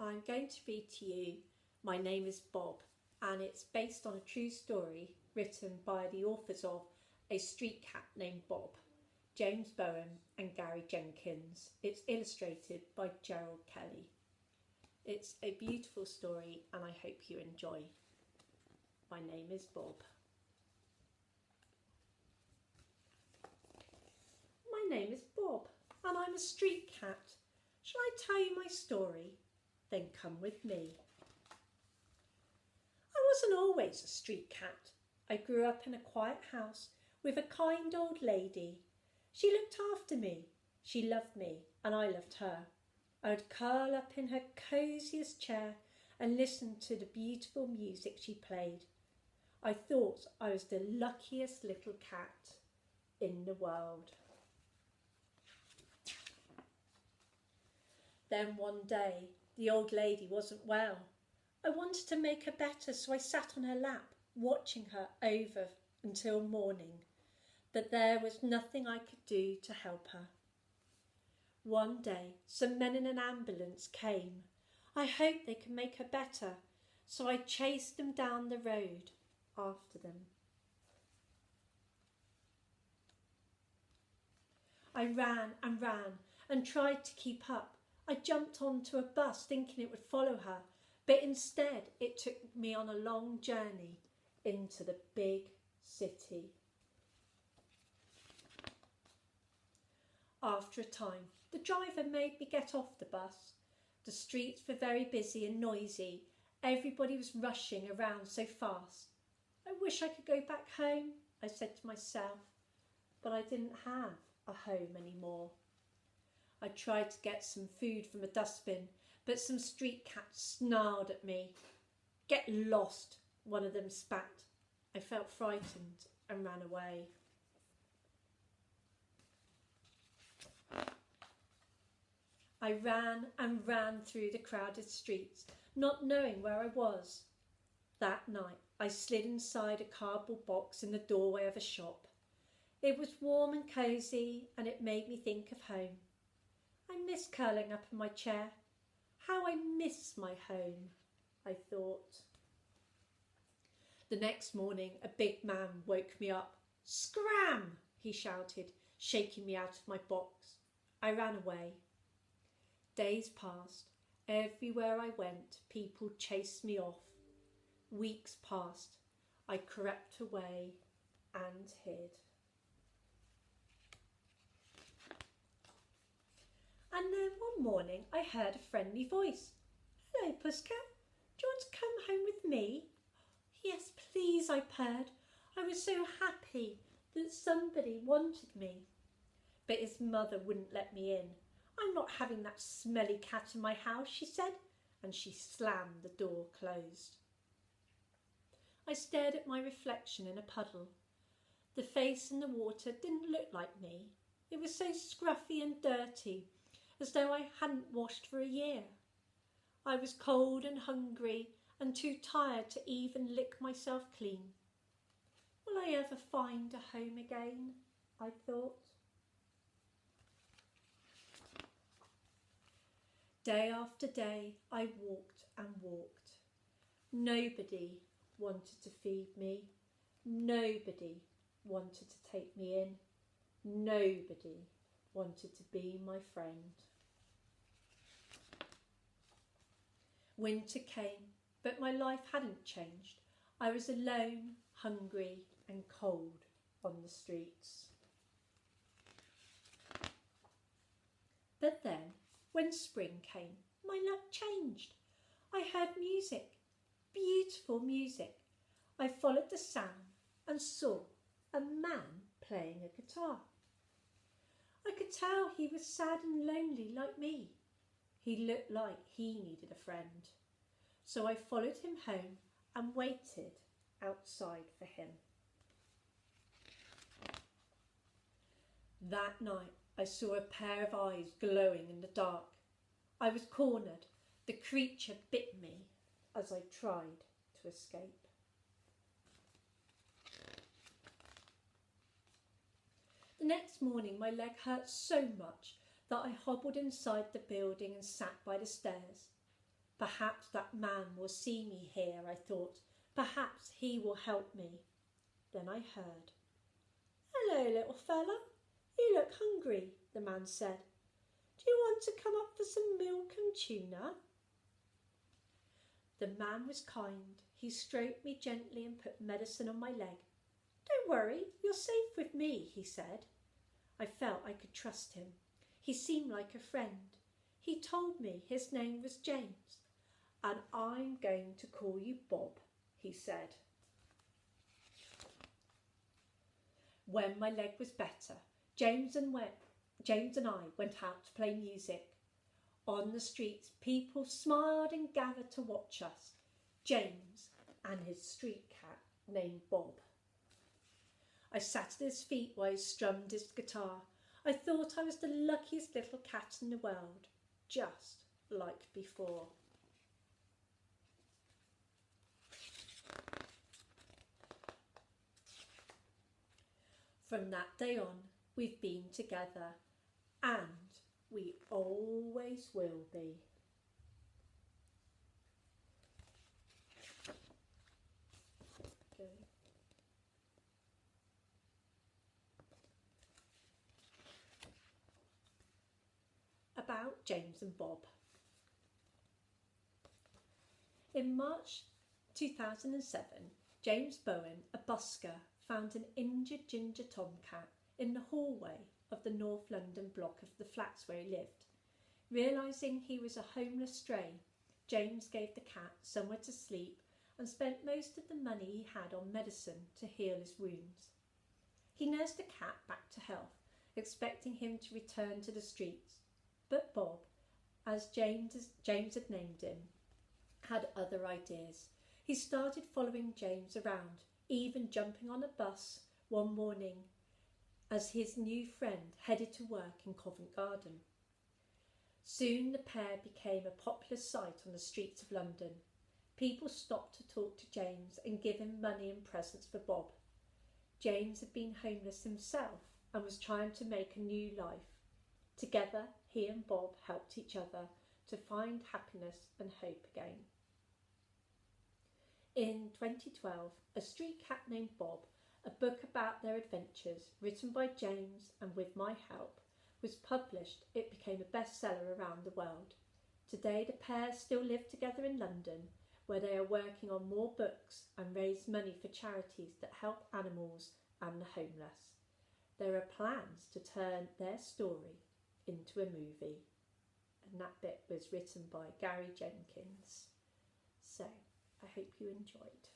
I'm going to read to you My Name is Bob, and it's based on a true story written by the authors of A Street Cat Named Bob, James Bowen and Garry Jenkins. It's illustrated by Gerald, Kelley. It's a beautiful story and I hope you enjoy. My name is Bob. My name is Bob and I'm a street cat. Shall I tell you my story? Then come with me. I wasn't always a street cat. I grew up in a quiet house with a kind old lady. She looked after me. She loved me and I loved her. I would curl up in her cosiest chair and listen to the beautiful music she played. I thought I was the luckiest little cat in the world. Then one day, the old lady wasn't well. I wanted to make her better, so I sat on her lap, watching her over until morning. But there was nothing I could do to help her. One day, some men in an ambulance came. I hoped they could make her better, so I chased them down the road after them. I ran and tried to keep up. I jumped onto a bus thinking it would follow her, but instead it took me on a long journey into the big city. After a time, the driver made me get off the bus. The streets were very busy and noisy. Everybody was rushing around so fast. I wish I could go back home, I said to myself, but I didn't have a home anymore. I tried to get some food from a dustbin, but some street cats snarled at me. Get lost, one of them spat. I felt frightened and ran away. I ran and ran through the crowded streets, not knowing where I was. That night, I slid inside a cardboard box in the doorway of a shop. It was warm and cosy, and it made me think of home. I miss curling up in my chair. How I miss my home, I thought. The next morning, a big man woke me up. Scram! He shouted, shaking me out of my box. I ran away. Days passed. Everywhere I went, people chased me off. Weeks passed. I crept away and hid. And then one morning I heard a friendly voice. Hello, Pussycat. Do you want to come home with me? Yes, please, I purred. I was so happy that somebody wanted me. But his mother wouldn't let me in. I'm not having that smelly cat in my house, she said, and she slammed the door closed. I stared at my reflection in a puddle. The face in the water didn't look like me. It was so scruffy and dirty, as though I hadn't washed for a year. I was cold and hungry and too tired to even lick myself clean. Will I ever find a home again? I thought. Day after day, I walked and walked. Nobody wanted to feed me. Nobody wanted to take me in. Nobody wanted to be my friend. Winter came, but my life hadn't changed. I was alone, hungry and cold on the streets. But then, when spring came, my luck changed. I heard music, beautiful music. I followed the sound and saw a man playing a guitar. I could tell he was sad and lonely like me. He looked like he needed a friend. So I followed him home and waited outside for him. That night, I saw a pair of eyes glowing in the dark. I was cornered. The creature bit me as I tried to escape. The next morning, my leg hurt so much that I hobbled inside the building and sat by the stairs. Perhaps that man will see me here, I thought. Perhaps he will help me. Then I heard. Hello, little fella. You look hungry, the man said. Do you want to come up for some milk and tuna? The man was kind. He stroked me gently and put medicine on my leg. Don't worry, you're safe with me, he said. I felt I could trust him. He seemed like a friend. He told me his name was James. And I'm going to call you Bob, he said. When my leg was better, James and I went out to play music. On the streets, people smiled and gathered to watch us, James and his street cat named Bob. I sat at his feet while he strummed his guitar. I thought I was the luckiest little cat in the world, just like before. From that day on, we've been together, and we always will be. Okay. About James and Bob. In March 2007, James Bowen, a busker, found an injured ginger tomcat in the hallway of the North London block of the flats where he lived. Realising he was a homeless stray, James gave the cat somewhere to sleep and spent most of the money he had on medicine to heal his wounds. He nursed the cat back to health, expecting him to return to the streets. But Bob, as James had named him, had other ideas. He started following James around, even jumping on a bus one morning as his new friend headed to work in Covent Garden. Soon the pair became a popular sight on the streets of London. People stopped to talk to James and give him money and presents for Bob. James had been homeless himself and was trying to make a new life. Together, he and Bob helped each other to find happiness and hope again. In 2012, A Street Cat Named Bob, a book about their adventures, written by James and with my help, was published. It became a bestseller around the world. Today, the pair still live together in London, where they are working on more books and raise money for charities that help animals and the homeless. There are plans to turn their story into a movie. And that bit was written by Garry Jenkins. So, I hope you enjoyed.